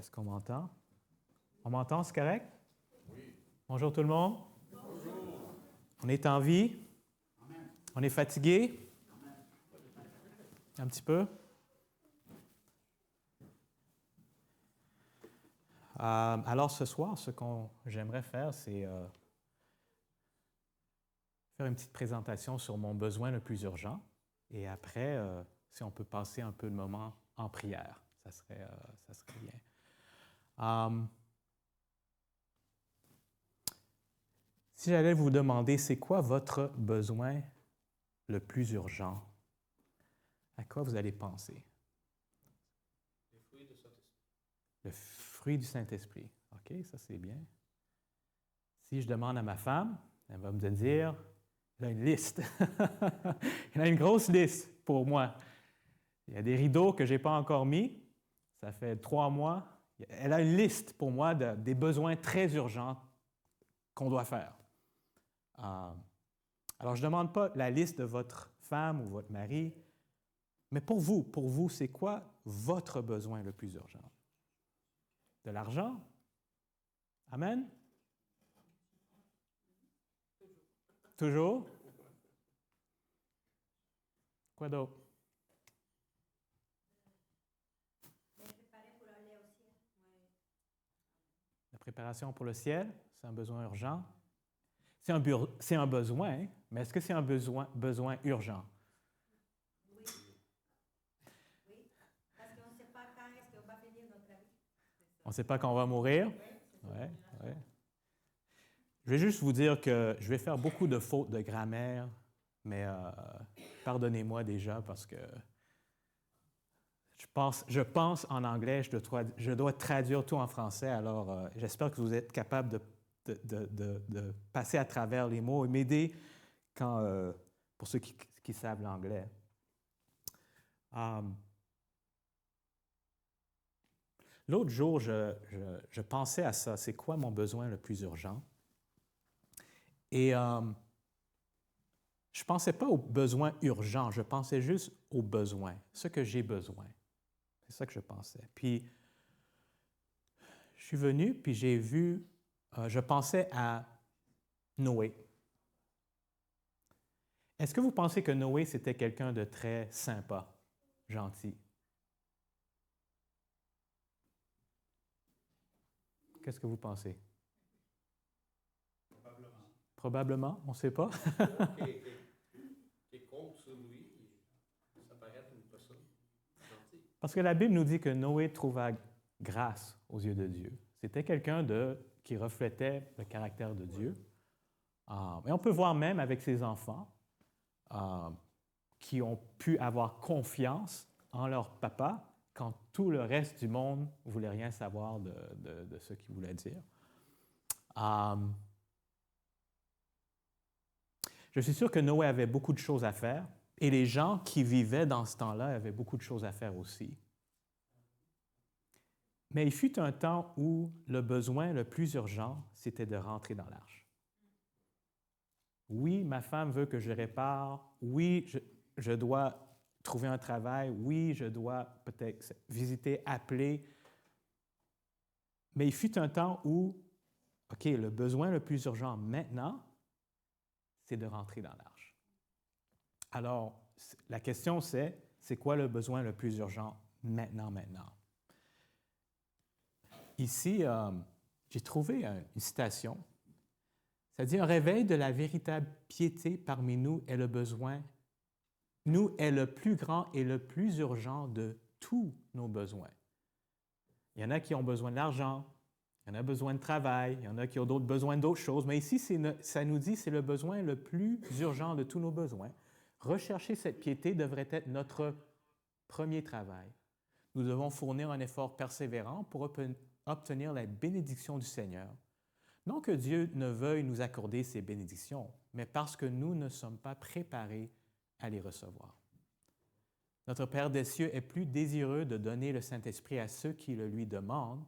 Est-ce qu'on m'entend? On m'entend, c'est correct? Oui. Bonjour tout le monde. Bonjour. On est en vie? Amen. On est fatigué? Amen. Un petit peu? Alors ce soir, ce que j'aimerais faire, c'est faire une petite présentation sur mon besoin le plus urgent. Et après, si on peut passer un peu de moment en prière, ça serait bien. Si j'allais vous demander, c'est quoi votre besoin le plus urgent? À quoi vous allez penser? Les fruits du Saint-Esprit. Le fruit du Saint-Esprit. OK, ça c'est bien. Si je demande à ma femme, elle va me dire, elle a une liste. Elle a une grosse liste pour moi. Il y a des rideaux que je n'ai pas encore mis. Ça fait 3 mois. Elle a une liste pour moi des besoins très urgents qu'on doit faire. Alors, je ne demande pas la liste de votre femme ou votre mari, mais pour vous, c'est quoi votre besoin le plus urgent? De l'argent? Amen? Toujours? Quoi d'autre? La préparation pour le ciel, c'est un besoin urgent. C'est un besoin, mais est-ce que c'est un besoin urgent? Oui. Oui. Parce qu'on ne sait pas quand est-ce qu'on va finir notre vie. On ne sait pas quand on va mourir? Oui. Ouais. Je vais juste vous dire que je vais faire beaucoup de fautes de grammaire, mais pardonnez-moi déjà parce que je pense en anglais, je dois traduire tout en français, alors j'espère que vous êtes capable de passer à travers les mots et m'aider pour ceux qui savent l'anglais. L'autre jour, je pensais à ça, c'est quoi mon besoin le plus urgent? Et je ne pensais pas aux besoins urgents, je pensais juste aux besoins, ce que j'ai besoin. C'est ça que je pensais. Puis, je suis venu, puis j'ai vu, je pensais à Noé. Est-ce que vous pensez que Noé, c'était quelqu'un de très sympa, gentil? Qu'est-ce que vous pensez? Probablement. Probablement, on ne sait pas. Qui compte sur lui, ça paraît être une personne gentille. Parce que la Bible nous dit que Noé trouva grâce aux yeux de Dieu. C'était quelqu'un qui reflétait le caractère de Dieu. Et on peut voir même avec ses enfants qui ont pu avoir confiance en leur papa quand tout le reste du monde ne voulait rien savoir de ce qu'il voulait dire. Je suis sûr que Noé avait beaucoup de choses à faire et les gens qui vivaient dans ce temps-là avaient beaucoup de choses à faire aussi. Mais il fut un temps où le besoin le plus urgent, c'était de rentrer dans l'arche. Oui, ma femme veut que je répare. Oui, je dois trouver un travail. Oui, je dois peut-être visiter, appeler. Mais il fut un temps où, OK, le besoin le plus urgent maintenant, c'est de rentrer dans l'arche. Alors, la question c'est quoi le besoin le plus urgent maintenant? Ici, j'ai trouvé une citation. Ça dit, un réveil de la véritable piété parmi nous est le besoin, nous est le plus grand et le plus urgent de tous nos besoins. Il y en a qui ont besoin d'argent, il y en a besoin de travail, il y en a qui ont besoin d'autres choses, mais ici, ça nous dit que c'est le besoin le plus urgent de tous nos besoins. Rechercher cette piété devrait être notre premier travail. Nous devons fournir un effort persévérant pour obtenir la bénédiction du Seigneur. Non que Dieu ne veuille nous accorder ses bénédictions, mais parce que nous ne sommes pas préparés à les recevoir. Notre Père des cieux est plus désireux de donner le Saint-Esprit à ceux qui le lui demandent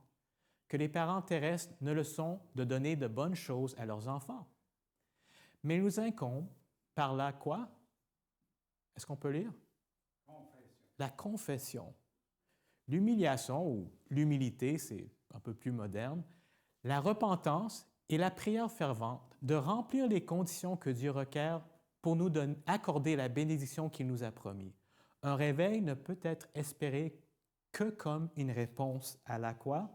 que les parents terrestres ne le sont de donner de bonnes choses à leurs enfants. Mais il nous incombe, par là quoi? Est-ce qu'on peut lire? Confession. La confession. L'humiliation ou l'humilité, c'est un peu plus moderne, la repentance et la prière fervente de remplir les conditions que Dieu requiert pour nous accorder la bénédiction qu'il nous a promis. Un réveil ne peut être espéré que comme une réponse à la quoi?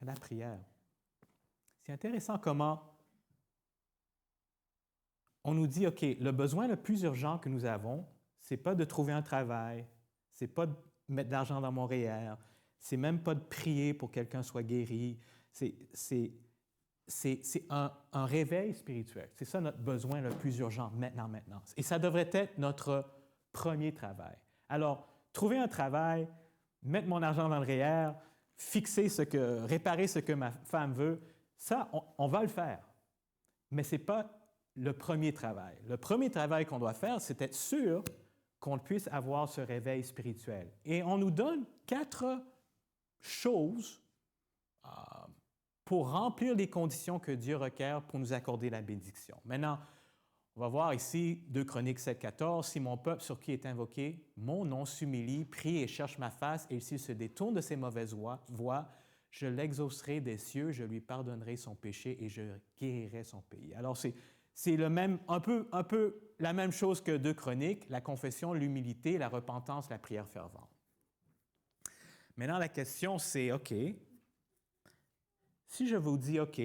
À la prière. C'est intéressant comment on nous dit, OK, le besoin le plus urgent que nous avons, ce n'est pas de trouver un travail, ce n'est pas de mettre de l'argent dans mon REER, c'est même pas de prier pour que quelqu'un soit guéri, c'est un réveil spirituel. C'est ça notre besoin le plus urgent maintenant. Et ça devrait être notre premier travail. Alors, trouver un travail, mettre mon argent dans le REER, réparer ce que ma femme veut, ça, on va le faire. Mais ce n'est pas le premier travail. Le premier travail qu'on doit faire, c'est être sûr qu'on puisse avoir ce réveil spirituel. Et on nous donne 4 choses pour remplir les conditions que Dieu requiert pour nous accorder la bénédiction. Maintenant, on va voir ici 2 Chroniques 7,14. « Si mon peuple sur qui est invoqué mon nom s'humilie, prie et cherche ma face, et s'il se détourne de ses mauvaises voies, je l'exaucerai des cieux, je lui pardonnerai son péché et je guérirai son pays. » Alors, c'est un peu la même chose que 2 Chroniques, la confession, l'humilité, la repentance, la prière fervente. Maintenant, la question, c'est, OK, si je vous dis, OK,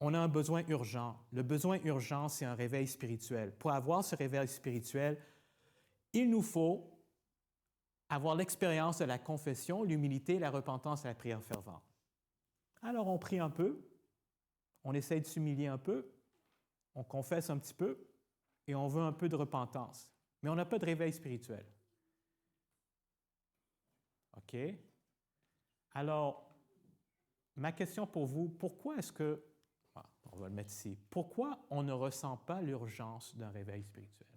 on a un besoin urgent, le besoin urgent, c'est un réveil spirituel. Pour avoir ce réveil spirituel, il nous faut avoir l'expérience de la confession, l'humilité, la repentance et la prière fervente. Alors, on prie un peu, on essaie de s'humilier un peu, on confesse un petit peu et on veut un peu de repentance. Mais on n'a pas de réveil spirituel. OK? Alors, ma question pour vous, pourquoi est-ce que, on va le mettre ici, pourquoi on ne ressent pas l'urgence d'un réveil spirituel?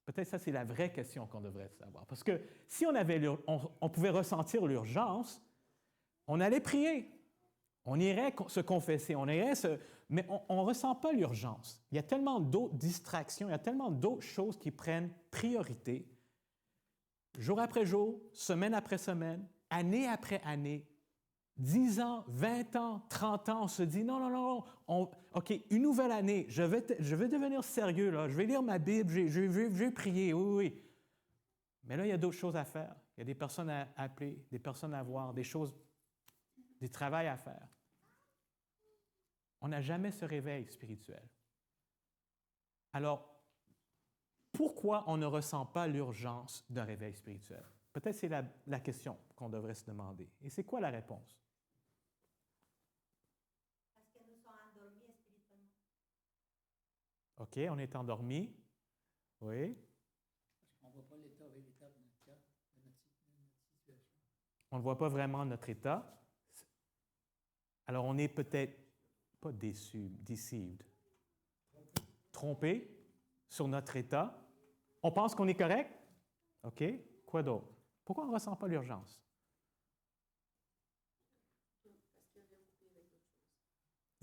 Peut-être ça, c'est la vraie question qu'on devrait savoir. Parce que si on pouvait ressentir l'urgence, on allait prier. On irait se confesser, mais on ne ressent pas l'urgence. Il y a tellement d'autres distractions, il y a tellement d'autres choses qui prennent priorité. Jour après jour, semaine après semaine, année après année, 10 ans, 20 ans, 30 ans, on se dit non, OK, une nouvelle année, je vais devenir sérieux, là, je vais lire ma Bible, je vais prier, oui. Mais là, il y a d'autres choses à faire. Il y a des personnes à appeler, des personnes à voir, des travails à faire. On n'a jamais ce réveil spirituel. Alors, pourquoi on ne ressent pas l'urgence d'un réveil spirituel? Peut-être c'est la question qu'on devrait se demander. Et c'est quoi la réponse? Parce que nous sommes endormis spirituellement. OK, on est endormi. Oui. Parce qu'on ne voit pas l'état véritable de notre cœur, de notre situation. On ne voit pas vraiment notre état. Alors, on est peut-être pas deceived, trompé sur notre état. On pense qu'on est correct. OK, quoi d'autre? Pourquoi on ne ressent pas l'urgence?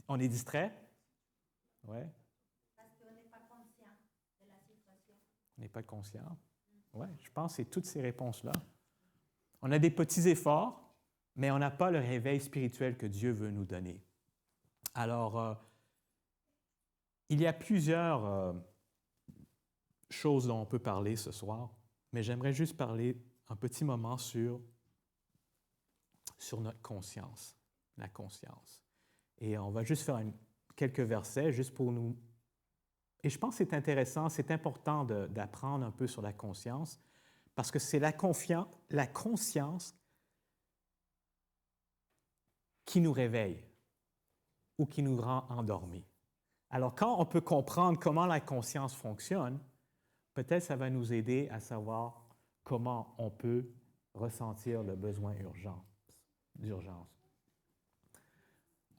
On est distrait? Oui. Parce qu'on n'est pas conscient de la situation. On n'est pas conscient? Oui, je pense que c'est toutes ces réponses-là. On a des petits efforts, mais on n'a pas le réveil spirituel que Dieu veut nous donner. Alors, il y a plusieurs choses dont on peut parler ce soir, mais j'aimerais juste parler un petit moment sur notre conscience, la conscience. Et on va juste faire quelques versets, juste pour nous... Et je pense que c'est intéressant, c'est important d'apprendre un peu sur la conscience, parce que c'est la conscience qui nous réveille ou qui nous rend endormis. Alors, quand on peut comprendre comment la conscience fonctionne, peut-être ça va nous aider à savoir comment on peut ressentir le besoin d'urgence.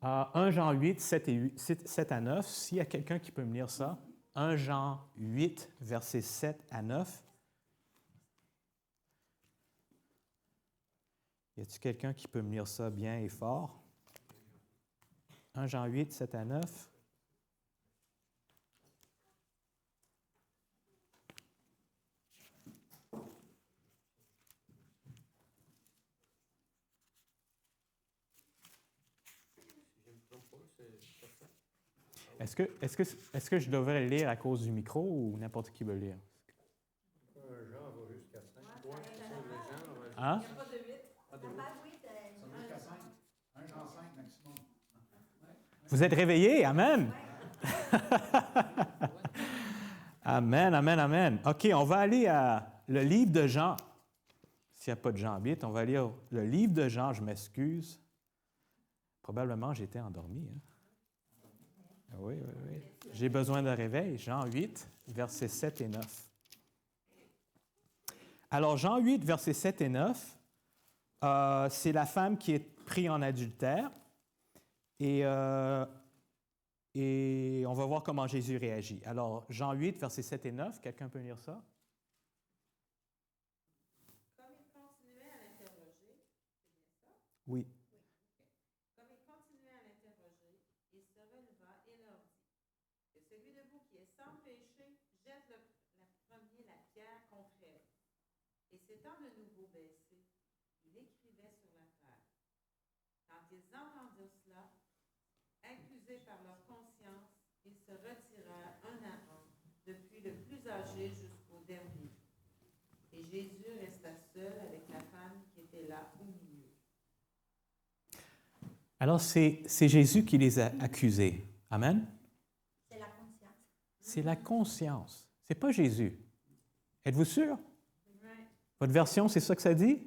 1 Jean 8, 7 à 9, s'il y a quelqu'un qui peut me lire ça. 1 Jean 8, versets 7 à 9. Y a-t-il quelqu'un qui peut me lire ça bien et fort? 1 Jean 8, 7 à 9. Est-ce que je devrais le lire à cause du micro ou n'importe qui veut le lire? Jean va jusqu'à 5. Ouais, Ouais, c'est ça, le Jean, on va Hein? Il n'y a pas de 8. pas de La huit. page 8, Ça va jusqu'à 5. 1 Jean 5 maximum. Vous êtes réveillés? Amen! Amen, amen, amen. OK, on va aller à le livre de Jean. S'il n'y a pas de Jean 8, on va lire le livre de Jean, je m'excuse. Probablement, j'étais endormi. Hein? Oui, oui, oui. J'ai besoin d'un réveil. Jean 8, versets 7 et 9. Alors, Jean 8, versets 7 et 9, c'est la femme qui est prise en adultère. Et on va voir comment Jésus réagit. Alors, Jean 8, versets 7 et 9, quelqu'un peut lire ça? Comme il continuait à l'interroger, c'est bien ça? Oui. Comme il continuait à l'interroger, il se releva et leur dit que celui de vous qui est sans péché jette la pierre contre elle. Et s'étant de nouveau baissé, il écrivait sur la terre. Quand ils entendirent cela, accusés par leur conscience, ils se retirèrent un à un, depuis le plus âgé jusqu'au dernier. Et Jésus resta seul avec la femme qui était là au milieu. Alors, c'est Jésus qui les a accusés. Amen? c'est la conscience. C'est la conscience. C'est pas Jésus. Êtes-vous sûr? Ouais. Votre version, c'est ça que ça dit?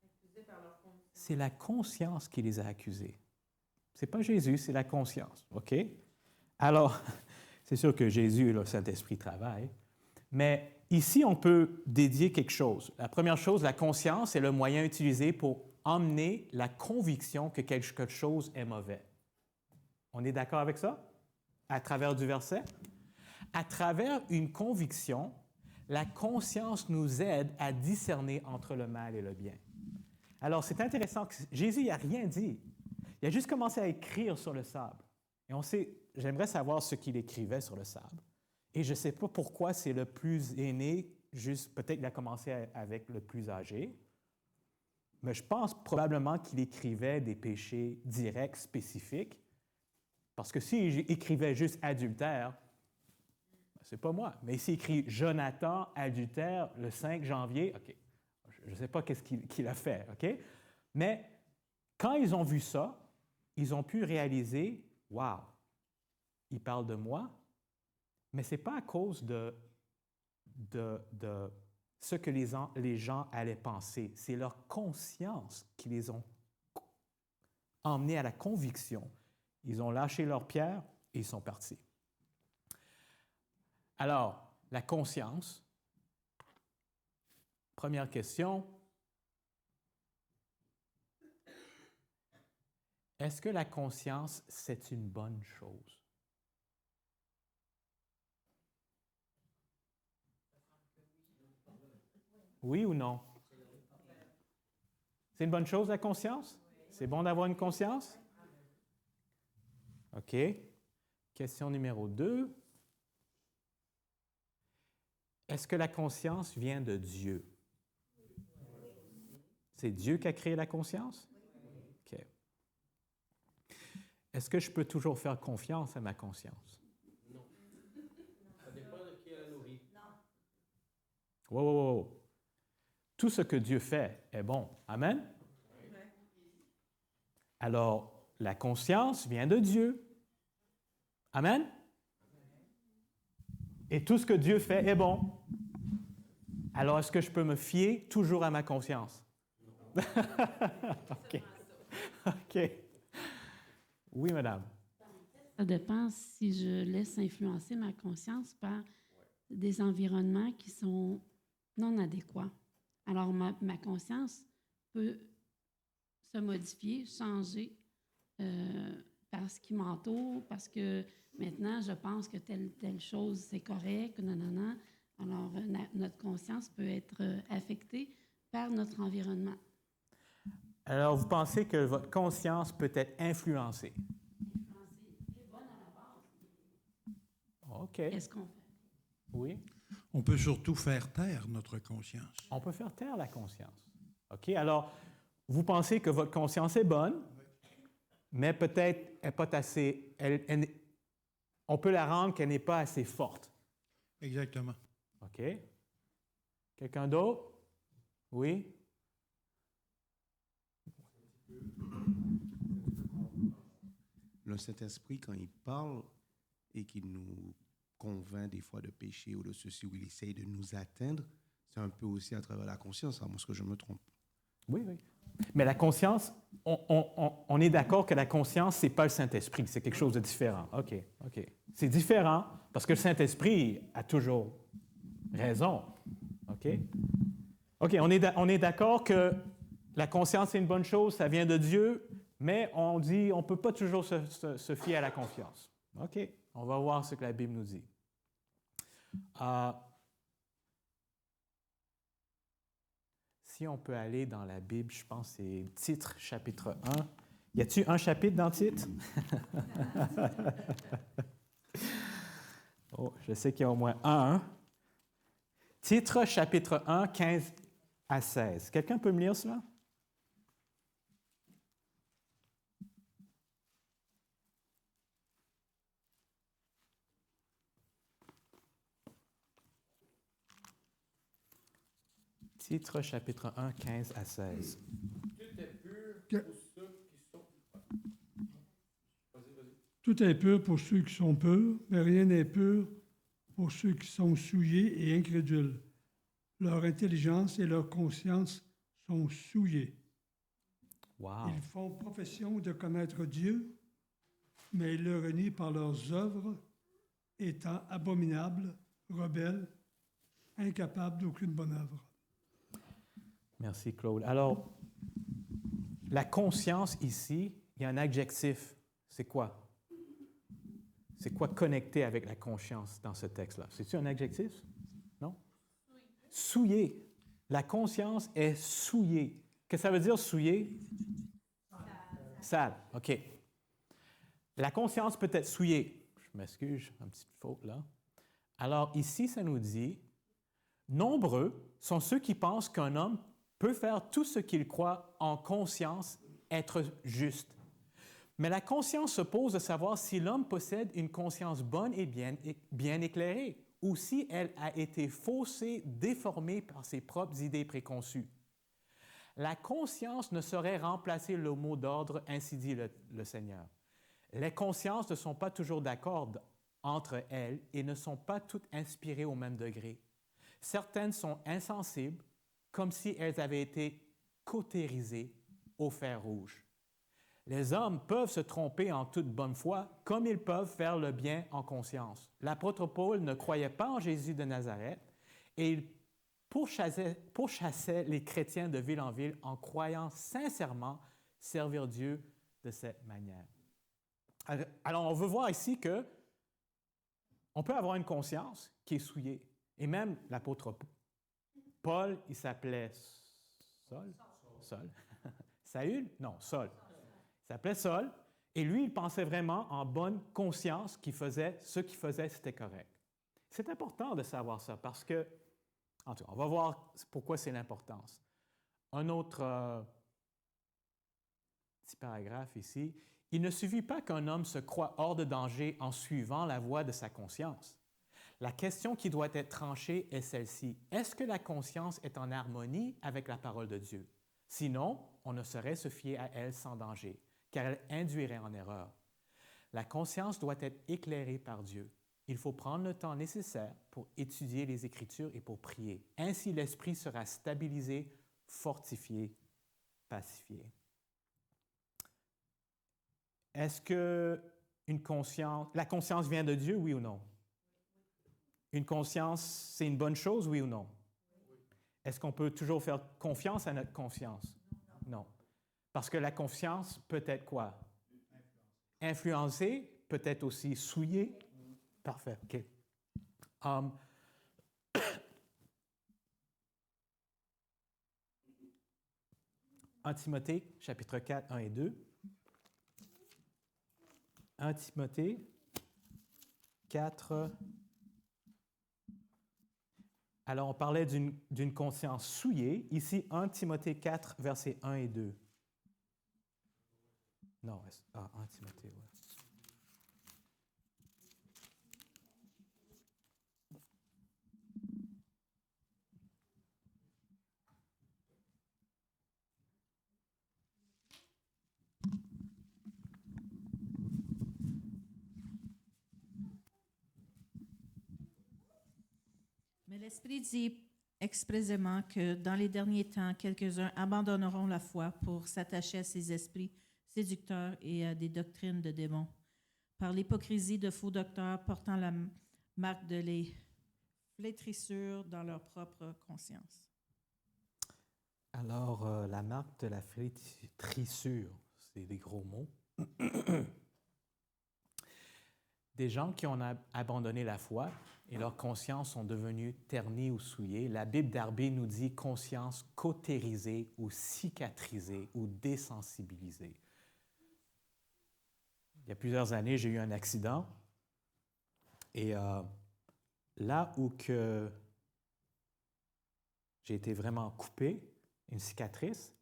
Accusés par leur conscience. C'est la conscience qui les a accusés. C'est pas Jésus, c'est la conscience. OK? Alors, c'est sûr que Jésus, le Saint-Esprit travaille, mais ici, on peut dédier quelque chose. La première chose, la conscience est le moyen utilisé pour emmener la conviction que quelque chose est mauvais. On est d'accord avec ça? À travers du verset? À travers une conviction, la conscience nous aide à discerner entre le mal et le bien. Alors, c'est intéressant que Jésus n'a rien dit. Il a juste commencé à écrire sur le sable. Et j'aimerais savoir ce qu'il écrivait sur le sable. Et je ne sais pas pourquoi c'est le plus aîné, juste peut-être qu'il a commencé avec le plus âgé. Mais je pense probablement qu'il écrivait des péchés directs, spécifiques. Parce que s'il écrivait juste adultère, c'est pas moi. Mais s'il écrit Jonathan, adultère, le 5 janvier, OK, je ne sais pas qu'est-ce qu'il a fait, OK? Mais quand ils ont vu ça, ils ont pu réaliser, wow, il parle de moi, mais ce n'est pas à cause de ce que les gens allaient penser. C'est leur conscience qui les ont emmenés à la conviction. Ils ont lâché leur pierre et ils sont partis. Alors, la conscience. Première question. Est-ce que la conscience, c'est une bonne chose? Oui ou non? C'est une bonne chose, la conscience? C'est bon d'avoir une conscience? OK. Question numéro 2. Est-ce que la conscience vient de Dieu? C'est Dieu qui a créé la conscience? OK. Est-ce que je peux toujours faire confiance à ma conscience? Non. Ça dépend de qui elle nourrit. Wow, wow, wow. Tout ce que Dieu fait est bon. Amen? Alors, la conscience vient de Dieu. Amen? Et tout ce que Dieu fait est bon. Alors, est-ce que je peux me fier toujours à ma conscience? OK. OK. Oui, madame. Ça dépend si je laisse influencer ma conscience par des environnements qui sont non adéquats. Alors, ma conscience peut se modifier, changer par ce qui m'entoure, parce que maintenant, je pense que telle chose, c'est correct, non. Alors, notre conscience peut être affectée par notre environnement. Alors, vous pensez que votre conscience peut être influencée? Influencée, bonne à la base. OK. Qu'est-ce qu'on fait? Oui. On peut surtout faire taire notre conscience. On peut faire taire la conscience. OK? Alors, vous pensez que votre conscience est bonne, mais peut-être elle n'est pas assez... on peut la rendre qu'elle n'est pas assez forte. Exactement. OK? Quelqu'un d'autre? Oui? Le Saint-Esprit, quand il parle et qu'il nous convainc des fois de péché ou de ceci, où il essaye de nous atteindre, c'est un peu aussi à travers la conscience, à moins que je me trompe. Oui, oui. Mais la conscience, on est d'accord que la conscience, ce n'est pas le Saint-Esprit, c'est quelque chose de différent. OK, OK. C'est différent parce que le Saint-Esprit a toujours raison. OK? OK, on est d'accord que la conscience, c'est une bonne chose, ça vient de Dieu, mais on dit on ne peut pas toujours se fier à la confiance. OK, on va voir ce que la Bible nous dit. Si on peut aller dans la Bible, je pense que c'est Titre, chapitre 1. Y a-t-il un chapitre dans Titre? Oh, je sais qu'il y a au moins un. Titre, chapitre 1, 15 à 16. Quelqu'un peut me lire cela? Titre, chapitre 1, 15 à 16. Tout est pur pour ceux qui sont... Vas-y, vas-y. Tout est pur pour ceux qui sont purs, mais rien n'est pur pour ceux qui sont souillés et incrédules. Leur intelligence et leur conscience sont souillées. Wow. Ils font profession de connaître Dieu, mais ils le renient par leurs œuvres, étant abominables, rebelles, incapables d'aucune bonne œuvre. Merci, Claude. Alors, la conscience ici, il y a un adjectif. C'est quoi? C'est quoi connecté avec la conscience dans ce texte-là? C'est-tu un adjectif? Non? Souillé. La conscience est souillée. Qu'est-ce que ça veut dire, souillé? Sale. OK. La conscience peut être souillée. Je m'excuse, une petite faute là. Alors, ici, ça nous dit, nombreux sont ceux qui pensent qu'un homme peut faire tout ce qu'il croit en conscience être juste. Mais la conscience se pose de savoir si l'homme possède une conscience bonne et bien éclairée, ou si elle a été faussée, déformée par ses propres idées préconçues. La conscience ne saurait remplacer le mot d'ordre, ainsi dit le Seigneur. Les consciences ne sont pas toujours d'accord entre elles et ne sont pas toutes inspirées au même degré. Certaines sont insensibles, comme si elles avaient été cautérisées au fer rouge. Les hommes peuvent se tromper en toute bonne foi, comme ils peuvent faire le bien en conscience. L'apôtre Paul ne croyait pas en Jésus de Nazareth et il pourchassait les chrétiens de ville en ville en croyant sincèrement servir Dieu de cette manière. Alors, on veut voir ici que on peut avoir une conscience qui est souillée. Et même l'apôtre Paul, il s'appelait Saul. Saül? Non, Saul. Il s'appelait Saul. Et lui, il pensait vraiment en bonne conscience qu'il faisait ce qu'il faisait, c'était correct. C'est important de savoir ça parce que, en tout cas, on va voir pourquoi c'est l'importance. Un autre petit paragraphe ici. Il ne suffit pas qu'un homme se croie hors de danger en suivant la voie de sa conscience. La question qui doit être tranchée est celle-ci. Est-ce que la conscience est en harmonie avec la parole de Dieu? Sinon, on ne saurait se fier à elle sans danger, car elle induirait en erreur. La conscience doit être éclairée par Dieu. Il faut prendre le temps nécessaire pour étudier les Écritures et pour prier. Ainsi, l'esprit sera stabilisé, fortifié, pacifié. Est-ce que la conscience vient de Dieu, oui ou non? Une conscience, c'est une bonne chose, oui ou non? Est-ce qu'on peut toujours faire confiance à notre conscience? Non. Parce que la conscience peut être quoi? Influencée, peut-être aussi souillée. Parfait, OK. 1 Timothée, chapitre 4, 1 et 2. 1 Timothée 4. Alors, on parlait d'une conscience souillée. Ici, 1 Timothée 4, versets 1 et 2. Non, 1 Timothée, oui. Mais l'Esprit dit expressément que dans les derniers temps, quelques-uns abandonneront la foi pour s'attacher à ces esprits séducteurs et à des doctrines de démons, par l'hypocrisie de faux docteurs portant la marque de les flétrissures dans leur propre conscience. Alors, la marque de la flétrissure, c'est des gros mots. Des gens qui ont abandonné la foi et leurs consciences sont devenues ternies ou souillées. La Bible d'Arbé nous dit conscience cautérisée ou cicatrisée ou désensibilisée. Il y a plusieurs années, j'ai eu un accident et là où que j'ai été vraiment coupé, une cicatrice,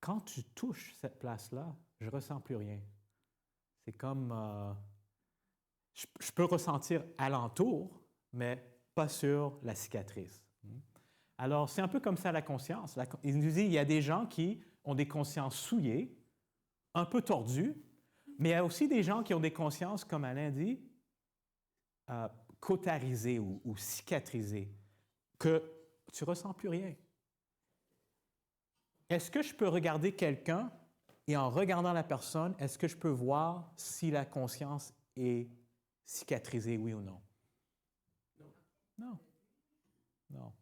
quand tu touches cette place-là, je ne ressens plus rien. C'est comme... je peux ressentir alentour, mais pas sur la cicatrice. Alors, c'est un peu comme ça la conscience. Il nous dit qu'il y a des gens qui ont des consciences souillées, un peu tordues, mais il y a aussi des gens qui ont des consciences, comme Alain dit, cautérisées ou cicatrisées, que tu ne ressens plus rien. Est-ce que je peux regarder quelqu'un et en regardant la personne, est-ce que je peux voir si la conscience est cicatrisée, oui ou non? Non. Non.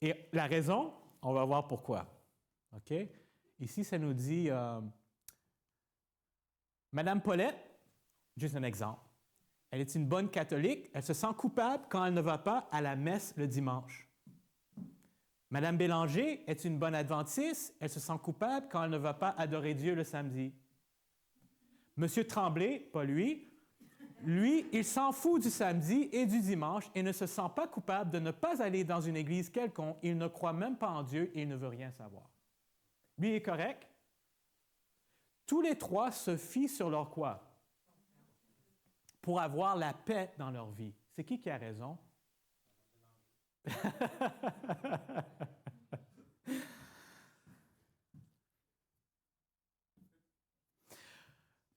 Et la raison, on va voir pourquoi. OK? Ici, ça nous dit Madame Paulette, juste un exemple. Elle est une bonne catholique, elle se sent coupable quand elle ne va pas à la messe le dimanche. Madame Bélanger est une bonne adventiste, elle se sent coupable quand elle ne va pas adorer Dieu le samedi. Monsieur Tremblay, pas lui, il s'en fout du samedi et du dimanche et ne se sent pas coupable de ne pas aller dans une église quelconque. Il ne croit même pas en Dieu et il ne veut rien savoir. Lui est correct. Tous les trois se fient sur leur quoi? Pour avoir la paix dans leur vie. C'est qui a raison?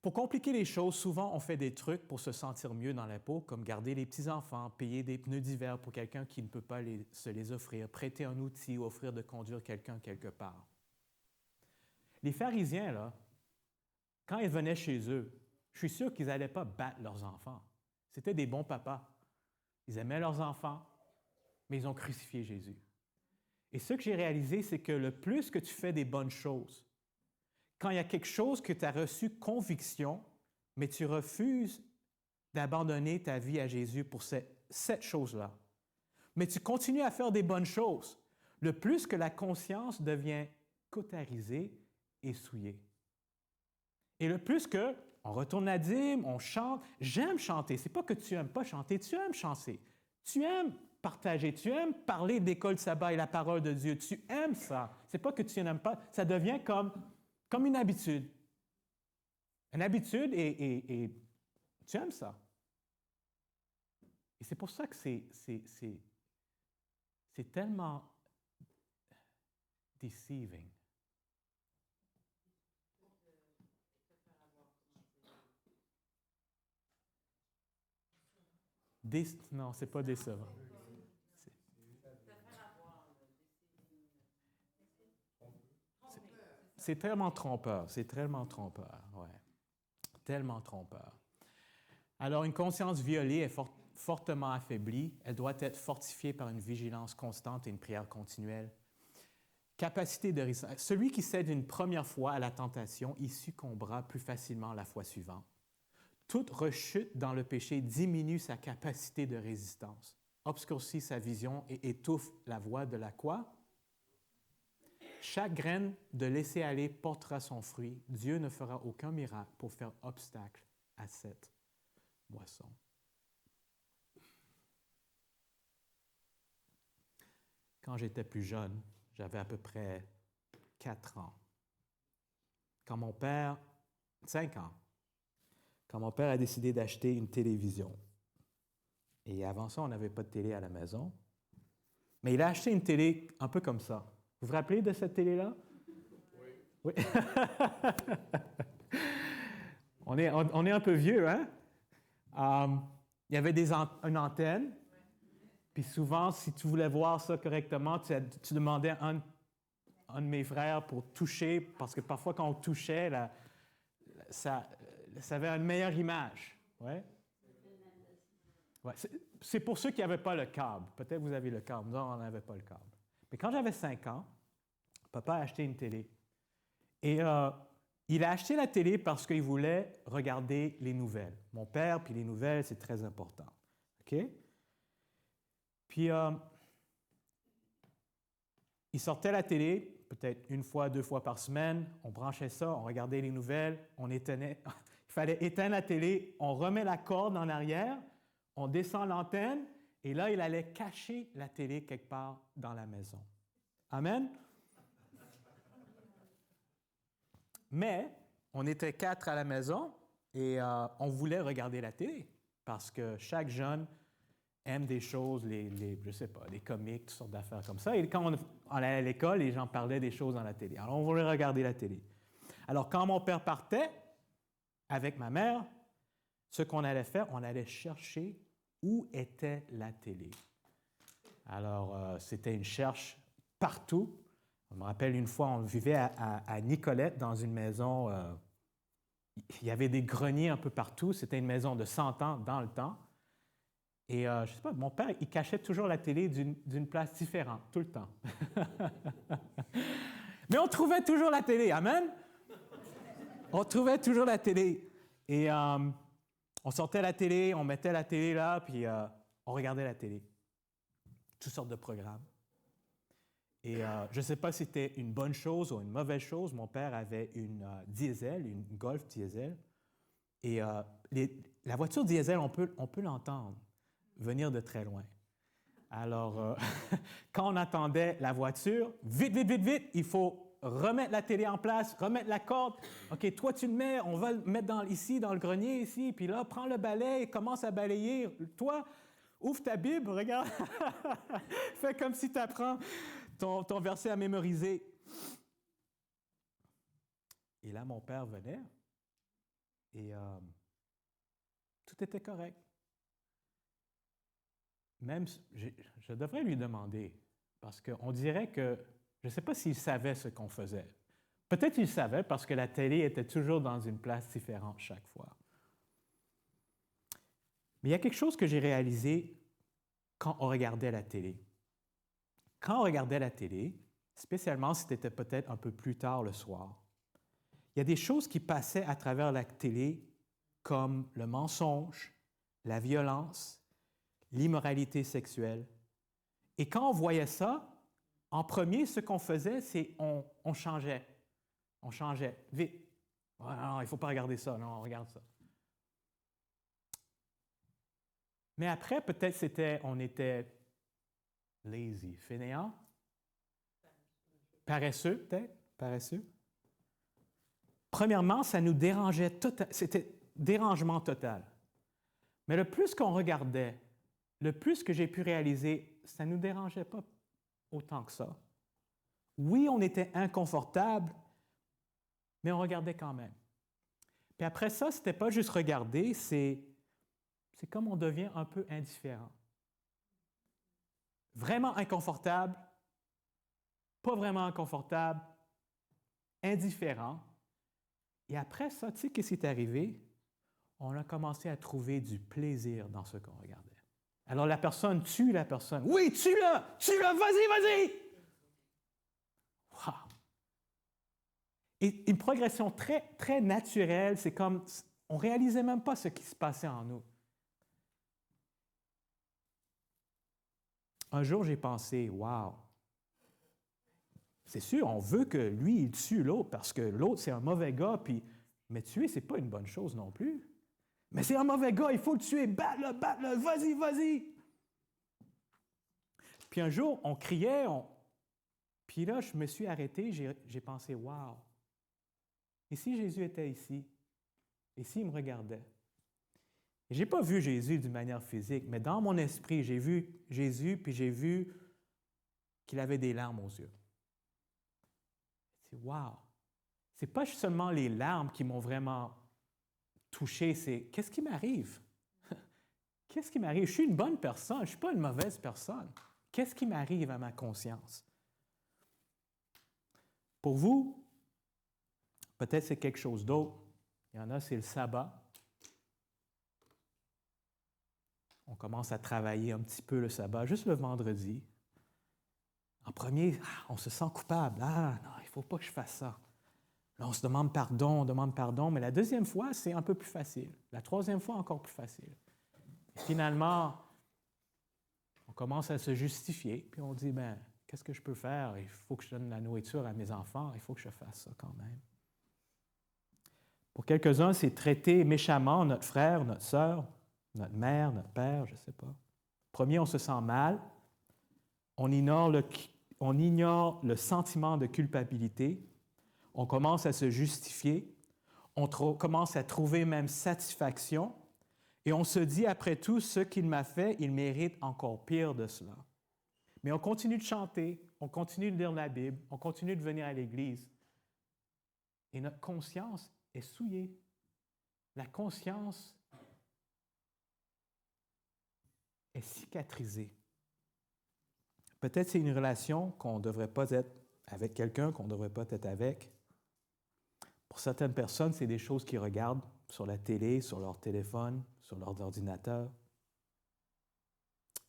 Pour compliquer les choses, souvent on fait des trucs pour se sentir mieux dans la peau, comme garder les petits-enfants, payer des pneus d'hiver pour quelqu'un qui ne peut pas se les offrir, prêter un outil ou offrir de conduire quelqu'un quelque part. Les pharisiens, là, quand ils venaient chez eux, je suis sûr qu'ils n'allaient pas battre leurs enfants. C'était des bons papas. Ils aimaient leurs enfants, mais ils ont crucifié Jésus. Et ce que j'ai réalisé, c'est que le plus que tu fais des bonnes choses, quand il y a quelque chose que tu as reçu conviction, mais tu refuses d'abandonner ta vie à Jésus pour cette chose-là, mais tu continues à faire des bonnes choses, le plus que la conscience devient cautérisée et souillée. Et le plus que on retourne à dîme, on chante. J'aime chanter. C'est pas que tu n'aimes pas chanter, tu aimes chanter. Tu aimes partager, tu aimes parler d'école sabbat et la parole de Dieu. Tu aimes ça. C'est pas que tu n'aimes pas. Ça devient comme une habitude. Une habitude et tu aimes ça. Et c'est pour ça que c'est tellement deceiving. Non, c'est pas décevant. C'est tellement trompeur, ouais. Tellement trompeur. Alors, une conscience violée est fortement affaiblie. Elle doit être fortifiée par une vigilance constante et une prière continuelle. Capacité de résistance. Celui qui cède une première fois à la tentation, y succombera plus facilement la fois suivante. Toute rechute dans le péché diminue sa capacité de résistance, obscurcit sa vision et étouffe la voie de la quoi? Chaque graine de laisser-aller portera son fruit. Dieu ne fera aucun miracle pour faire obstacle à cette boisson. Quand j'étais plus jeune, j'avais à peu près 4 ans. Quand mon père 5 ans, quand mon père a décidé d'acheter une télévision. Et avant ça, on n'avait pas de télé à la maison. Mais il a acheté une télé un peu comme ça. Vous vous rappelez de cette télé-là? Oui. On est un peu vieux, hein? Il y avait une antenne. Puis souvent, si tu voulais voir ça correctement, tu demandais à un de mes frères pour toucher, parce que parfois, quand on touchait, ça avait une meilleure image. Ouais? Ouais. C'est pour ceux qui n'avaient pas le câble. Peut-être vous avez le câble. Nous, on n'avait pas le câble. Mais quand j'avais 5 ans, papa a acheté une télé. Et il a acheté la télé parce qu'il voulait regarder les nouvelles. Mon père, puis les nouvelles, c'est très important. OK? Puis, il sortait la télé, peut-être 1 fois, 2 fois par semaine. On branchait ça, on regardait les nouvelles, on éteignait. Il fallait éteindre la télé, on remet la corde en arrière, on descend l'antenne, et là, il allait cacher la télé quelque part dans la maison. Amen? Mais, on était 4 à la maison, et on voulait regarder la télé, parce que chaque jeune aime des choses, je sais pas, les comics, toutes sortes d'affaires comme ça. Et quand on allait à l'école, les gens parlaient des choses dans la télé. Alors, on voulait regarder la télé. Alors, quand mon père partait avec ma mère, ce qu'on allait faire, on allait chercher où était la télé. Alors, c'était une cherche partout. Je me rappelle une fois, on vivait à Nicolette, dans une maison, il y avait des greniers un peu partout. C'était une maison de 100 ans dans le temps. Et je ne sais pas, mon père, il cachait toujours la télé d'une place différente, tout le temps. Mais on trouvait toujours la télé, amen? On trouvait toujours la télé. Et on sortait la télé, on mettait la télé là, puis on regardait la télé. Toutes sortes de programmes. Et je ne sais pas si c'était une bonne chose ou une mauvaise chose. Mon père avait une diesel, une Golf diesel. Et la voiture diesel, on peut l'entendre venir de très loin. Alors, quand on attendait la voiture, vite, vite, vite, vite, il faut remettre la télé en place, remettre la corde. OK, toi, tu le mets, on va le mettre ici, dans le grenier, ici, puis là, prends le balai et commence à balayer. Toi, ouvre ta Bible, regarde. Fais comme si tu apprends ton verset à mémoriser. Et là, mon père venait et tout était correct. Même, je devrais lui demander, parce qu'on dirait que, je ne sais pas s'il savait ce qu'on faisait. Peut-être qu'il savait parce que la télé était toujours dans une place différente chaque fois. Mais il y a quelque chose que j'ai réalisé quand on regardait la télé. Quand on regardait la télé, spécialement si c'était peut-être un peu plus tard le soir, il y a des choses qui passaient à travers la télé comme le mensonge, la violence, l'immoralité sexuelle. Et quand on voyait ça, en premier, ce qu'on faisait, c'est on changeait. On changeait. Vite. Oh, non, il ne faut pas regarder ça. Non, on regarde ça. Mais après, peut-être on était lazy, fainéant, paresseux, peut-être, paresseux. Premièrement, ça nous dérangeait total, c'était dérangement total. Mais le plus qu'on regardait, le plus que j'ai pu réaliser, ça ne nous dérangeait pas autant que ça. Oui, on était inconfortable, mais on regardait quand même. Puis après ça, ce n'était pas juste regarder, c'est comme on devient un peu indifférent. Vraiment inconfortable, pas vraiment inconfortable, indifférent. Et après ça, tu sais qu'est-ce qui est arrivé? On a commencé à trouver du plaisir dans ce qu'on regardait. Alors la personne tue la personne. Oui, tue-le, vas-y! Wow! Et une progression très, très naturelle, c'est comme, on ne réalisait même pas ce qui se passait en nous. Un jour, j'ai pensé, wow! C'est sûr, on veut que lui, il tue l'autre parce que l'autre, c'est un mauvais gars, mais tuer, ce n'est pas une bonne chose non plus. Mais c'est un mauvais gars, il faut le tuer, batte-le, vas-y! Puis un jour, on criait, puis là, je me suis arrêté, j'ai pensé, wow! Et si Jésus était ici? Et s'il me regardait? Je n'ai pas vu Jésus d'une manière physique, mais dans mon esprit, j'ai vu Jésus, puis j'ai vu qu'il avait des larmes aux yeux. C'est wow! Ce n'est pas seulement les larmes qui m'ont vraiment touché, c'est qu'est-ce qui m'arrive? Qu'est-ce qui m'arrive? Je suis une bonne personne, je ne suis pas une mauvaise personne. Qu'est-ce qui m'arrive à ma conscience? Pour vous, peut-être c'est quelque chose d'autre. Il y en a, c'est le sabbat. On commence à travailler un petit peu le sabbat, juste le vendredi. En premier, on se sent coupable. Ah, non, il ne faut pas que je fasse ça. Là, on se demande pardon, mais la deuxième fois, c'est un peu plus facile. La troisième fois, encore plus facile. Et finalement, on commence à se justifier, puis on dit, ben, qu'est-ce que je peux faire? Il faut que je donne la nourriture à mes enfants, il faut que je fasse ça quand même. Pour quelques-uns, c'est traiter méchamment notre frère, notre sœur, notre mère, notre père, je ne sais pas. Premier, on se sent mal, on ignore le sentiment de culpabilité, on commence à se justifier, on commence à trouver même satisfaction, et on se dit, après tout, ce qu'il m'a fait, il mérite encore pire de cela. Mais on continue de chanter, on continue de lire la Bible, on continue de venir à l'Église, et notre conscience est souillée. La conscience est cicatrisée. Peut-être c'est une relation qu'on ne devrait pas être avec quelqu'un qu'on ne devrait pas être avec. Pour certaines personnes, c'est des choses qu'ils regardent sur la télé, sur leur téléphone, sur leur ordinateur.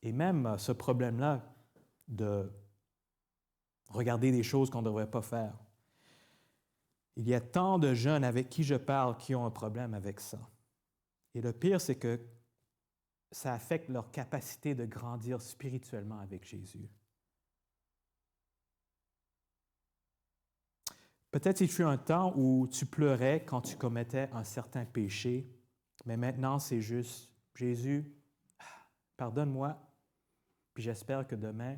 Et même ce problème-là de regarder des choses qu'on ne devrait pas faire. Il y a tant de jeunes avec qui je parle qui ont un problème avec ça. Et le pire, c'est que ça affecte leur capacité de grandir spirituellement avec Jésus. Peut-être il fut un temps où tu pleurais quand tu commettais un certain péché, mais maintenant c'est juste, Jésus, pardonne-moi, puis j'espère que demain,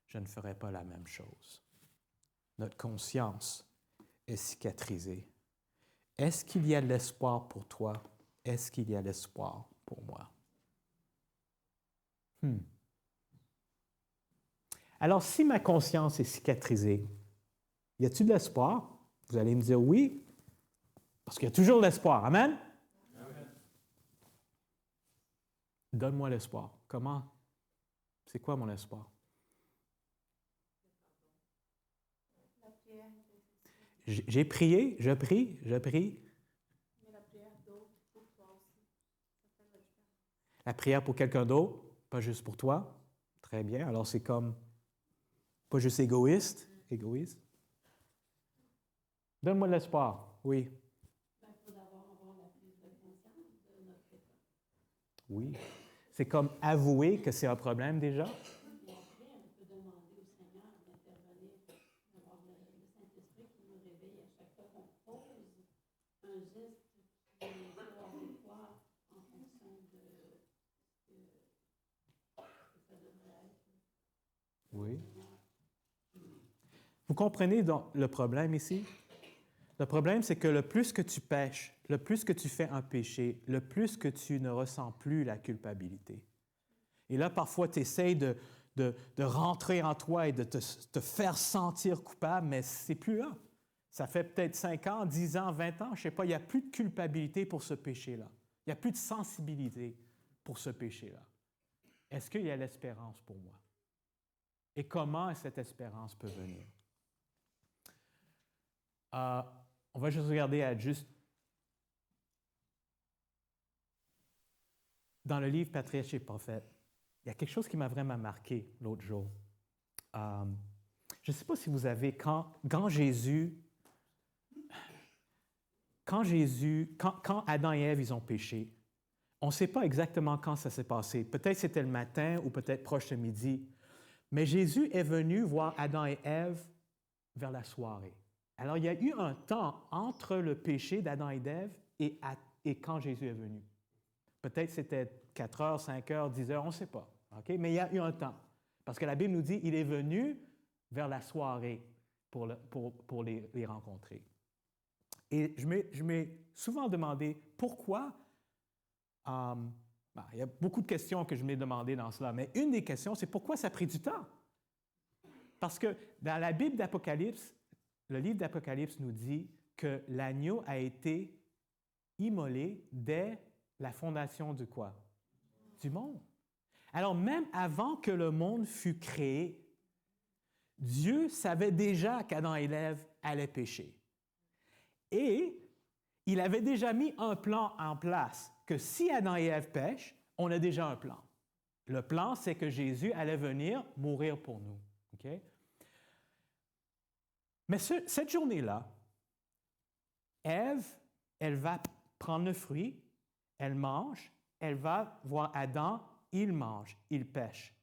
je ne ferai pas la même chose. Notre conscience est cicatrisée. Est-ce qu'il y a de l'espoir pour toi? Est-ce qu'il y a de l'espoir pour moi? Alors, si ma conscience est cicatrisée, y a-t-il de l'espoir? Vous allez me dire oui, parce qu'il y a toujours de l'espoir. Amen? Amen. Donne-moi l'espoir. Comment? C'est quoi mon espoir? J'ai prié, je prie. Mais la prière d'autre pour toi aussi. Ça fait la différence. La prière pour quelqu'un d'autre, pas juste pour toi. Très bien. Alors, c'est comme, pas juste égoïste. Donne-moi de l'espoir. Oui. Il faut d'abord avoir la prise de conscience de notre état. Oui. C'est comme avouer que c'est un problème déjà. Et après, on peut demander au Seigneur d'intervenir, d'avoir le Saint-Esprit qui nous réveille à chaque fois qu'on pose un geste qui est pas adéquat en fonction de ce que ça devrait être. Oui. Vous comprenez donc le problème ici? Le problème, c'est que le plus que tu pêches, le plus que tu fais un péché, le plus que tu ne ressens plus la culpabilité. Et là, parfois, tu essaies de rentrer en toi et de te faire sentir coupable, mais c'est plus là. Ça fait peut-être 5 ans, 10 ans, 20 ans, je ne sais pas, il n'y a plus de culpabilité pour ce péché-là. Il n'y a plus de sensibilité pour ce péché-là. Est-ce qu'il y a l'espérance pour moi? Et comment cette espérance peut venir? On va juste regarder à juste dans le livre Patriarches et Prophètes. Il y a quelque chose qui m'a vraiment marqué l'autre jour. Je ne sais pas si vous avez, quand Adam et Ève, ils ont péché, on ne sait pas exactement quand ça s'est passé. Peut-être c'était le matin ou peut-être proche de midi. Mais Jésus est venu voir Adam et Ève vers la soirée. Alors, il y a eu un temps entre le péché d'Adam et d'Ève et quand Jésus est venu. Peut-être c'était 4 heures, 5 heures, 10 heures, on ne sait pas. Okay? Mais il y a eu un temps. Parce que la Bible nous dit qu'il est venu vers la soirée pour les rencontrer. Et je m'ai souvent demandé pourquoi. Il y a beaucoup de questions que je m'ai demandées dans cela, mais une des questions, c'est pourquoi ça a pris du temps? Parce que dans la Bible d'Apocalypse, le livre d'Apocalypse nous dit que l'agneau a été immolé dès la fondation de quoi? Du monde. Alors, même avant que le monde fût créé, Dieu savait déjà qu'Adam et Ève allaient pécher. Et il avait déjà mis un plan en place que si Adam et Ève pêchent, on a déjà un plan. Le plan, c'est que Jésus allait venir mourir pour nous. Okay? Mais cette journée-là, Ève, elle va prendre le fruit, elle mange, elle va voir Adam, il mange, il pêche.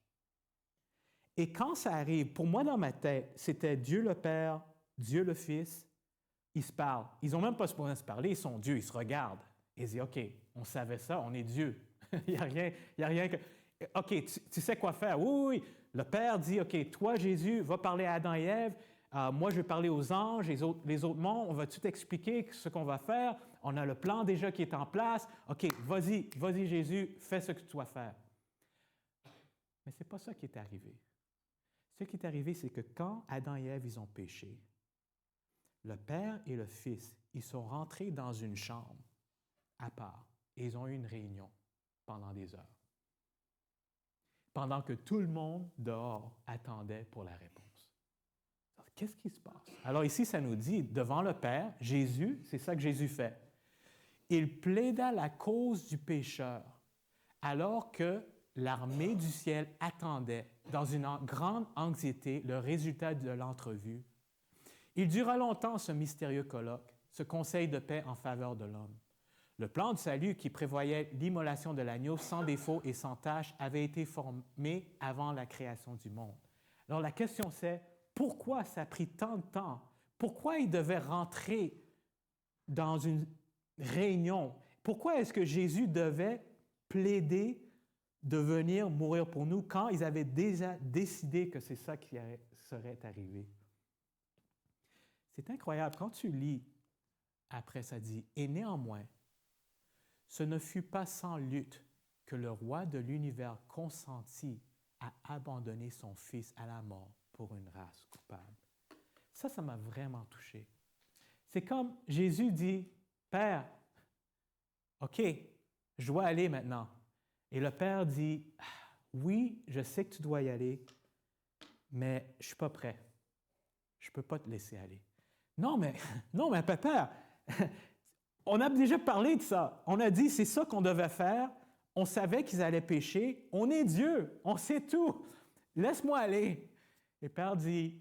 Et quand ça arrive, pour moi dans ma tête, c'était Dieu le Père, Dieu le Fils, ils se parlent. Ils n'ont même pas besoin de se parler, ils sont Dieu, ils se regardent. Ils disent, OK, on savait ça, on est Dieu. Il n'y a rien que... OK, tu sais quoi faire? Oui. Le Père dit, OK, toi, Jésus, va parler à Adam et Ève. Moi, je vais parler aux anges, les autres mondes. On va tout expliquer ce qu'on va faire. On a le plan déjà qui est en place. OK, vas-y, Jésus, fais ce que tu dois faire. Mais ce n'est pas ça qui est arrivé. Ce qui est arrivé, c'est que quand Adam et Ève, ils ont péché, le Père et le Fils, ils sont rentrés dans une chambre à part et ils ont eu une réunion pendant des heures. Pendant que tout le monde dehors attendait pour la réponse. Alors, qu'est-ce qui se passe? Alors ici, ça nous dit, devant le Père, Jésus, c'est ça que Jésus fait. Il plaida la cause du pécheur alors que l'armée du ciel attendait, dans une grande anxiété, le résultat de l'entrevue. Il dura longtemps ce mystérieux colloque, ce conseil de paix en faveur de l'homme. Le plan de salut qui prévoyait l'immolation de l'agneau sans défaut et sans tache avait été formé avant la création du monde. Alors la question c'est, pourquoi ça a pris tant de temps? Pourquoi il devait rentrer dans une réunion? Pourquoi est-ce que Jésus devait plaider de venir mourir pour nous quand ils avaient déjà décidé que c'est ça qui serait arrivé? C'est incroyable. Quand tu lis, après ça dit, « Et néanmoins, ce ne fut pas sans lutte que le roi de l'univers consentit à abandonner son fils à la mort pour une race coupable. » Ça m'a vraiment touché. C'est comme Jésus dit, « Père, OK, je dois aller maintenant. » Et le Père dit, « Oui, je sais que tu dois y aller, mais je ne suis pas prêt. Je ne peux pas te laisser aller. » Non, mais papa, on a déjà parlé de ça. On a dit, c'est ça qu'on devait faire. On savait qu'ils allaient pécher. On est Dieu. On sait tout. Laisse-moi aller. Et le Père dit,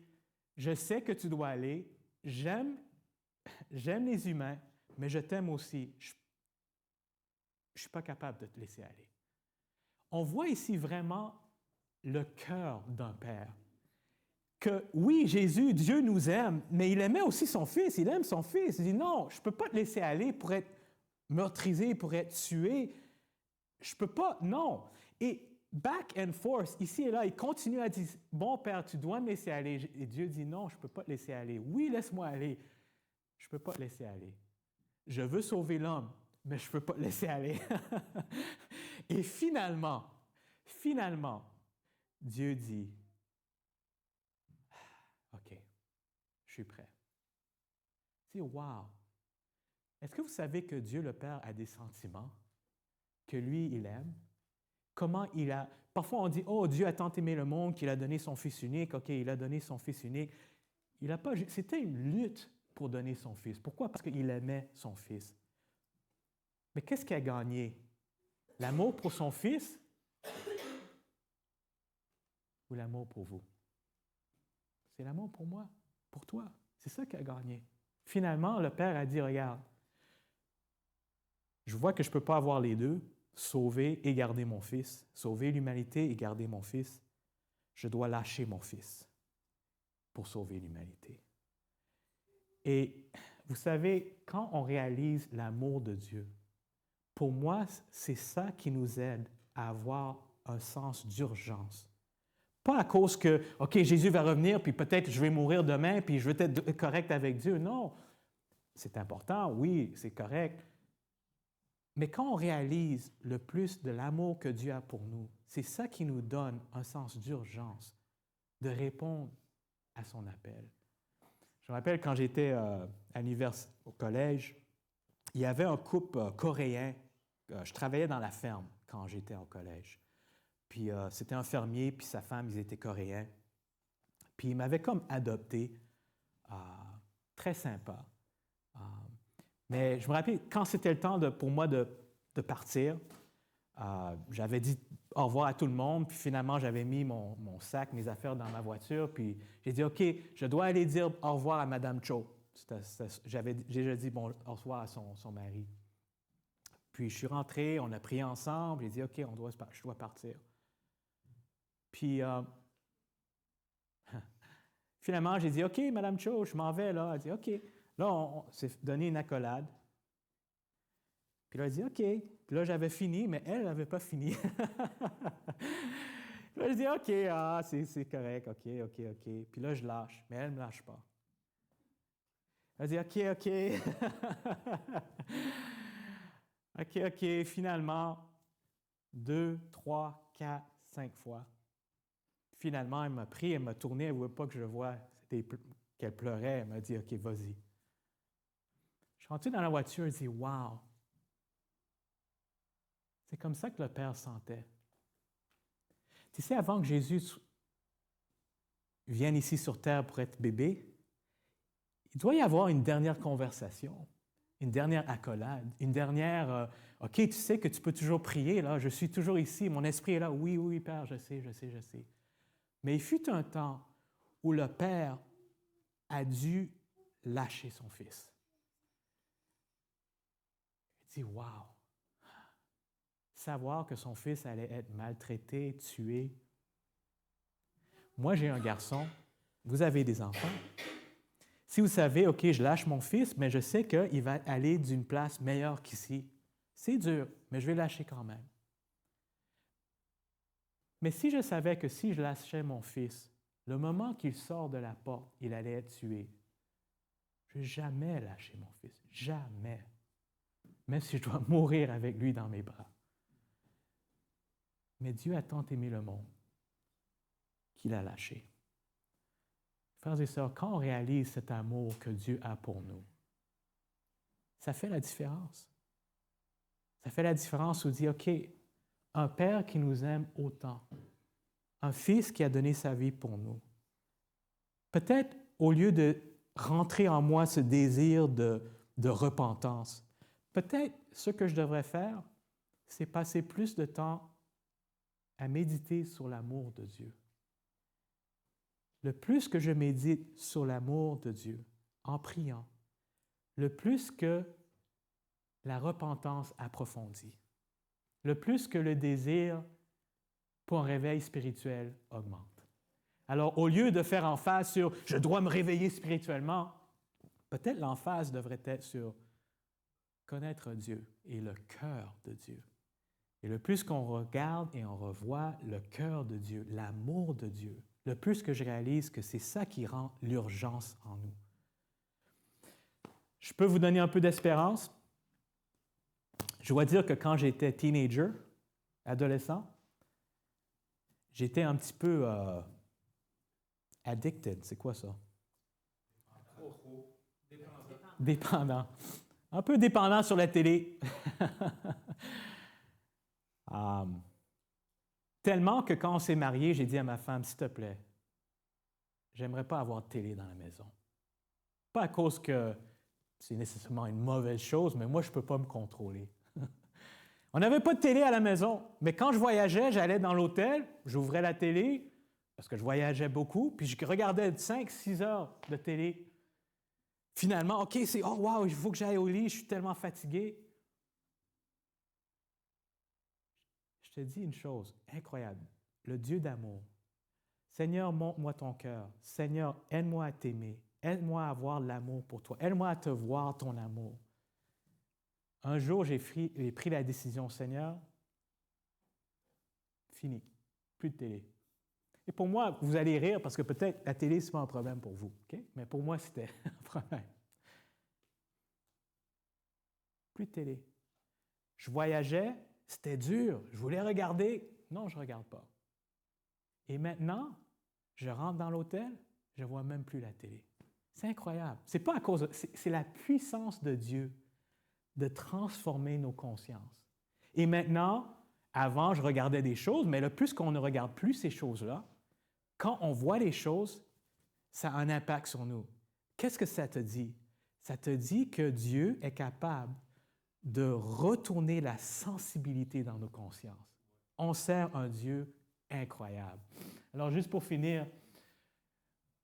je sais que tu dois aller. J'aime les humains, mais je t'aime aussi. Je ne suis pas capable de te laisser aller. On voit ici vraiment le cœur d'un père. Que oui, Jésus, Dieu nous aime, mais il aimait aussi son fils, il aime son fils. Il dit non, je ne peux pas te laisser aller pour être meurtrisé, pour être tué. Je ne peux pas, non. Et back and forth, ici et là, il continue à dire, bon Père, tu dois me laisser aller. Et Dieu dit non, je ne peux pas te laisser aller. Oui, laisse-moi aller. Je ne peux pas te laisser aller. Je veux sauver l'homme, mais je ne peux pas te laisser aller. Et finalement, Dieu dit, OK, je suis prêt. C'est wow! Est-ce que vous savez que Dieu le Père a des sentiments? Que lui, il aime? Comment il a... Parfois, on dit, oh, Dieu a tant aimé le monde qu'il a donné son Fils unique. OK, il a donné son Fils unique. Il a pas... C'était une lutte pour donner son Fils. Pourquoi? Parce qu'il aimait son Fils. Mais qu'est-ce qu'il a gagné? L'amour pour son Fils ou l'amour pour vous? C'est l'amour pour moi, pour toi. C'est ça qu'il a gagné. Finalement, le Père a dit, regarde, je vois que je ne peux pas avoir les deux, sauver et garder mon Fils, sauver l'humanité et garder mon Fils. Je dois lâcher mon Fils pour sauver l'humanité. Et vous savez, quand on réalise l'amour de Dieu, pour moi, c'est ça qui nous aide à avoir un sens d'urgence. Pas à cause que, OK, Jésus va revenir, puis peut-être je vais mourir demain, puis je vais être correct avec Dieu. Non, c'est important, oui, c'est correct. Mais quand on réalise le plus de l'amour que Dieu a pour nous, c'est ça qui nous donne un sens d'urgence, de répondre à son appel. Je me rappelle quand j'étais au collège, il y avait un couple coréen. Je travaillais dans la ferme quand j'étais au collège. Puis c'était un fermier, puis sa femme, ils étaient coréens. Puis ils m'avaient comme adopté, très sympa. Mais je me rappelle, quand c'était le temps pour moi de partir, j'avais dit au revoir à tout le monde, puis finalement, j'avais mis mon sac, mes affaires dans ma voiture, puis j'ai dit, OK, je dois aller dire au revoir à Mme Cho. J'avais déjà dit bon, au revoir à son mari. Puis je suis rentré, on a prié ensemble, j'ai dit, OK, je dois partir. Puis finalement, j'ai dit, OK, Mme Cho, je m'en vais, là. Elle dit, OK. Là, on s'est donné une accolade. Puis là, elle dit, OK. Puis là, j'avais fini, mais elle n'avait pas fini. Puis là, je dis, OK, c'est correct, OK. Puis là, je lâche, mais elle ne me lâche pas. Elle dit, OK. Finalement, 2, 3, 4, 5 fois. Finalement, elle m'a pris, elle m'a tourné, elle ne voulait pas que je voie qu'elle pleurait. Elle m'a dit, OK, vas-y. Je suis rentré dans la voiture et j'ai dit, wow! C'est comme ça que le Père sentait. Tu sais, avant que Jésus vienne ici sur terre pour être bébé, il doit y avoir une dernière conversation, une dernière accolade, une dernière OK, tu sais que tu peux toujours prier, là, je suis toujours ici, mon esprit est là. Oui, Père, je sais. Mais il fut un temps où le Père a dû lâcher son Fils. Il dit, wow! Savoir que son fils allait être maltraité, tué. Moi, j'ai un garçon. Vous avez des enfants. Si vous savez, OK, je lâche mon fils, mais je sais qu'il va aller d'une place meilleure qu'ici. C'est dur, mais je vais lâcher quand même. Mais si je savais que si je lâchais mon fils, le moment qu'il sort de la porte, il allait être tué, je ne vais jamais lâcher mon fils. Jamais. Même si je dois mourir avec lui dans mes bras. Mais Dieu a tant aimé le monde qu'il a lâché. Frères et sœurs, quand on réalise cet amour que Dieu a pour nous, ça fait la différence. Ça fait la différence où dit, OK, un Père qui nous aime autant, un Fils qui a donné sa vie pour nous. Peut-être, au lieu de rentrer en moi ce désir de repentance, peut-être ce que je devrais faire, c'est passer plus de temps à méditer sur l'amour de Dieu. Le plus que je médite sur l'amour de Dieu, en priant, le plus que la repentance approfondit, le plus que le désir pour un réveil spirituel augmente. Alors, au lieu de faire emphase sur « je dois me réveiller spirituellement », peut-être l'emphase devrait être sur connaître Dieu et le cœur de Dieu. Et le plus qu'on regarde et on revoit le cœur de Dieu, l'amour de Dieu, le plus que je réalise que c'est ça qui rend l'urgence en nous. Je peux vous donner un peu d'espérance. Je dois dire que quand j'étais teenager, adolescent, j'étais un petit peu addicted. C'est quoi ça? Dépendant. Un peu dépendant sur la télé. Tellement que quand on s'est mariés, j'ai dit à ma femme, s'il te plaît, j'aimerais pas avoir de télé dans la maison. Pas à cause que c'est nécessairement une mauvaise chose, mais moi, je ne peux pas me contrôler. On n'avait pas de télé à la maison, mais quand je voyageais, j'allais dans l'hôtel, j'ouvrais la télé, parce que je voyageais beaucoup, puis je regardais 5-6 heures de télé. Finalement, OK, oh wow, il faut que j'aille au lit, je suis tellement fatigué. Je te dis une chose incroyable, le Dieu d'amour. Seigneur, montre-moi ton cœur. Seigneur, aide-moi à t'aimer. Aide-moi à avoir l'amour pour toi. Aide-moi à te voir ton amour. Un jour, j'ai pris la décision, Seigneur, fini, plus de télé. Et pour moi, vous allez rire parce que peut-être la télé, ce n'est pas un problème pour vous, okay? Mais pour moi, c'était un problème. plus de télé. Je voyageais, c'était dur, je voulais regarder. Non, je ne regarde pas. Et maintenant, je rentre dans l'hôtel, je ne vois même plus la télé. C'est incroyable. C'est pas à cause c'est la puissance de Dieu de transformer nos consciences. Et maintenant, avant, je regardais des choses, mais le plus qu'on ne regarde plus ces choses-là, quand on voit les choses, ça a un impact sur nous. Qu'est-ce que ça te dit? Ça te dit que Dieu est capable de retourner la sensibilité dans nos consciences. On sert un Dieu incroyable. Alors, juste pour finir,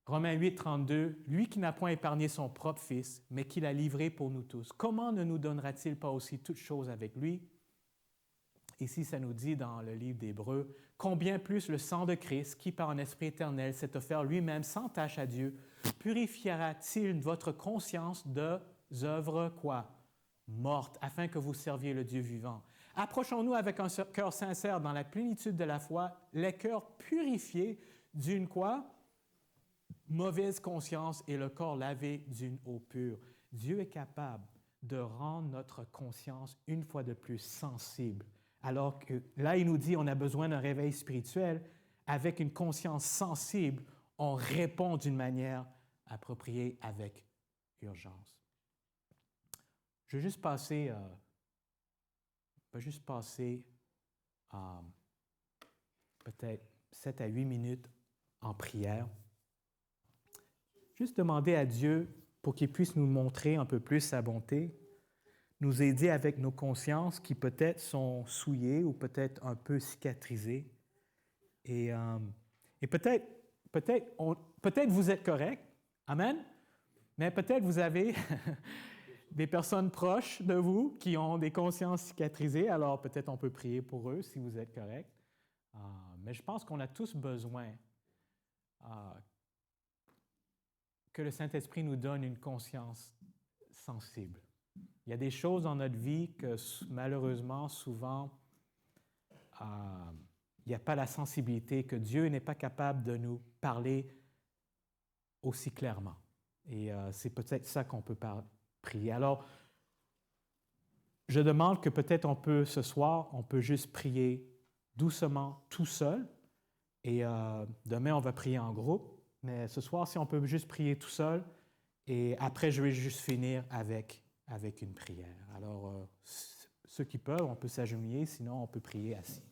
Romains 8, 32, « Lui qui n'a point épargné son propre Fils, mais qui l'a livré pour nous tous, comment ne nous donnera-t-il pas aussi toutes choses avec lui? » Ici, ça nous dit dans le livre d'Hébreux, « Combien plus le sang de Christ, qui par un esprit éternel s'est offert lui-même sans tache à Dieu, purifiera-t-il votre conscience de œuvres quoi? Mortes, afin que vous serviez le Dieu vivant. Approchons-nous avec un cœur sincère dans la plénitude de la foi, les cœurs purifiés d'une quoi? Mauvaise conscience et le corps lavé d'une eau pure. » Dieu est capable de rendre notre conscience une fois de plus sensible. Alors que là, il nous dit on a besoin d'un réveil spirituel. Avec une conscience sensible, on répond d'une manière appropriée avec urgence. Je vais juste passer, peut-être 7 à 8 minutes en prière. Juste demander à Dieu pour qu'il puisse nous montrer un peu plus sa bonté, nous aider avec nos consciences qui peut-être sont souillées ou peut-être un peu cicatrisées. Et peut-être vous êtes correct, amen, mais peut-être vous avez des personnes proches de vous qui ont des consciences cicatrisées, alors peut-être on peut prier pour eux si vous êtes correct. Mais je pense qu'on a tous besoin que le Saint-Esprit nous donne une conscience sensible. Il y a des choses dans notre vie que malheureusement, souvent, il n'y a pas la sensibilité, que Dieu n'est pas capable de nous parler aussi clairement. Et c'est peut-être ça qu'on peut prier. Alors, je demande que peut-être ce soir, on peut juste prier doucement, tout seul. Et demain, on va prier en groupe. Mais ce soir, si on peut juste prier tout seul, et après, je vais juste finir avec une prière. Alors, ceux qui peuvent, on peut s'agenouiller, sinon on peut prier assis.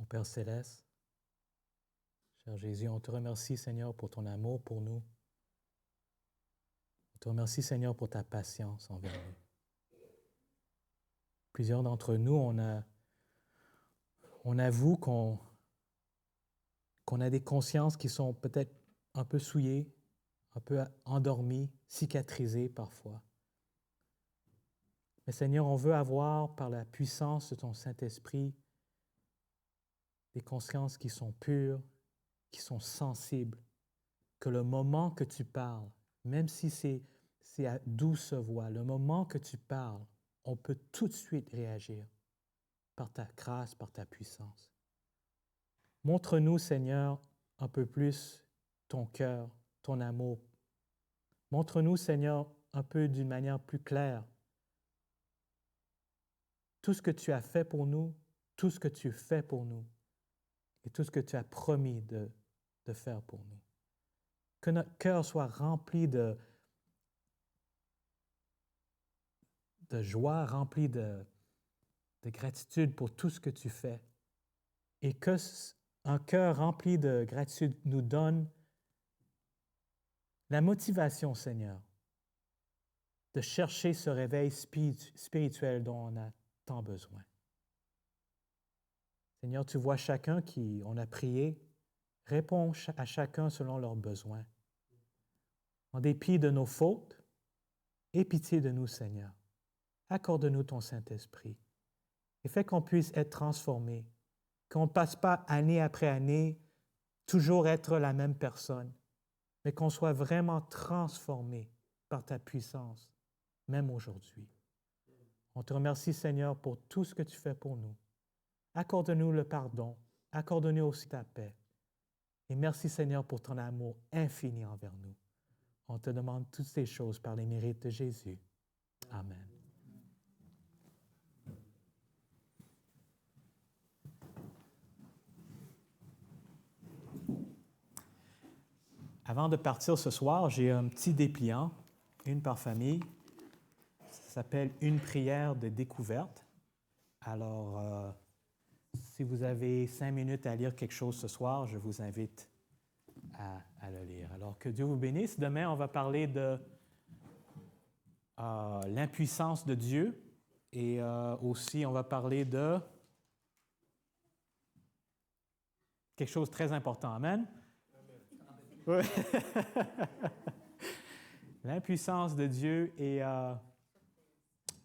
Mon Père céleste, cher Jésus, on te remercie, Seigneur, pour ton amour pour nous. On te remercie, Seigneur, pour ta patience envers nous. Plusieurs d'entre nous, on avoue qu'on a des consciences qui sont peut-être un peu souillées, un peu endormies, cicatrisées parfois. Mais Seigneur, on veut avoir, par la puissance de ton Saint-Esprit, des consciences qui sont pures, qui sont sensibles, que le moment que tu parles, même si c'est à douce voix, le moment que tu parles, on peut tout de suite réagir par ta grâce, par ta puissance. Montre-nous, Seigneur, un peu plus ton cœur, ton amour. Montre-nous, Seigneur, un peu d'une manière plus claire tout ce que tu as fait pour nous, tout ce que tu fais pour nous et tout ce que tu as promis de faire pour nous. Que notre cœur soit rempli de joie, rempli de gratitude pour tout ce que tu fais et qu'un cœur rempli de gratitude nous donne la motivation, Seigneur, de chercher ce réveil spirituel dont on a tant besoin. Seigneur, tu vois chacun qui on a prié, réponds à chacun selon leurs besoins. En dépit de nos fautes, aie pitié de nous, Seigneur. Accorde-nous ton Saint-Esprit et fais qu'on puisse être transformés, qu'on ne passe pas année après année toujours être la même personne, mais qu'on soit vraiment transformés par ta puissance, même aujourd'hui. On te remercie, Seigneur, pour tout ce que tu fais pour nous. Accorde-nous le pardon, accorde-nous aussi ta paix. Et merci, Seigneur, pour ton amour infini envers nous. On te demande toutes ces choses par les mérites de Jésus. Amen. Avant de partir ce soir, j'ai un petit dépliant, une par famille. Ça s'appelle « Une prière de découverte ». Alors, si vous avez 5 minutes à lire quelque chose ce soir, je vous invite à le lire. Alors, que Dieu vous bénisse. Demain, on va parler de l'impuissance de Dieu et aussi, on va parler de quelque chose de très important. Amen? Oui. L'impuissance de Dieu est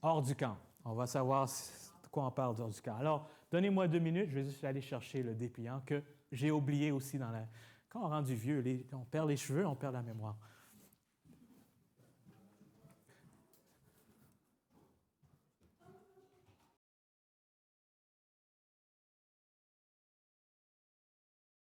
hors du camp. On va savoir de quoi on parle hors du camp. Alors, donnez-moi 2 minutes, je vais juste aller chercher le dépliant que j'ai oublié aussi dans la... Quand on rend du vieux, on perd les cheveux, on perd la mémoire.